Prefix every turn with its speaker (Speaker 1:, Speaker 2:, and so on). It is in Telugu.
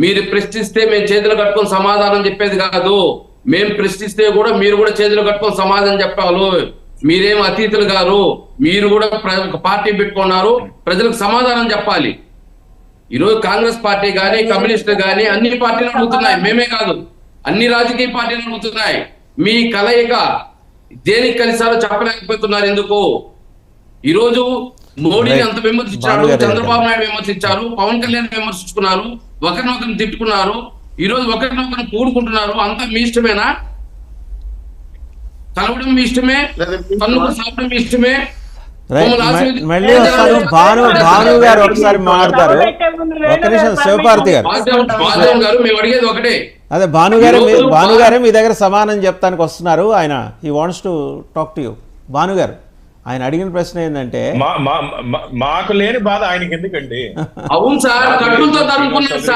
Speaker 1: మీరు ప్రశ్నిస్తే మేము చేతులు కట్టుకొని సమాధానం చెప్పేది కాదు. మేము ప్రశ్నిస్తే కూడా మీరు కూడా చేతులు కట్టుకొని సమాధానం చెప్పాలి. మీరేం అతిథులు గారు, మీరు కూడా ఒక పార్టీ పెట్టుకున్నారు, ప్రజలకు సమాధానం చెప్పాలి. ఈరోజు కాంగ్రెస్ పార్టీ కానీ కమ్యూనిస్టులు కానీ అన్ని పార్టీలు అడుగుతున్నాయి, మేమే కాదు అన్ని రాజకీయ పార్టీలు అడుగుతున్నాయి. మీ కలయిక దేనికి కలిసారో చెప్పలేకపోతున్నారు. ఎందుకు? ఈరోజు మోడీని అంత విమర్శించారు, చంద్రబాబు నాయుడు విమర్శించారు, పవన్ కళ్యాణ్ విమర్శించుకున్నారు, ఒకరినొకరిని తిట్టుకున్నారు, ఈ రోజు ఒకరినొకరిని కూడుకుంటున్నారు. అంతా మీ ఇష్టమేనా? కలవడం మీ ఇష్టమే, పన్నుకు సాపడం మీ ఇష్టమే.
Speaker 2: మళ్ళీ వస్తారు భాను గారు ఒకసారి మాట్లాడతారు. ఒక్క నిమిషం శివపార్తి గారు.
Speaker 1: మేము అడిగేది ఒకటే.
Speaker 2: అదే భాను గారే మీ దగ్గర సమానం చెప్తానికి వస్తున్నారు. ఆయన he wants to talk to you. Bhanu గారు, ఆయన అడిగిన ప్రశ్న ఏంటంటే
Speaker 3: మాకు లేని బాధ ఆయనకి ఎందుకండి?
Speaker 1: అవును సార్, కట్టులతో తరుముకున్నారు సార్.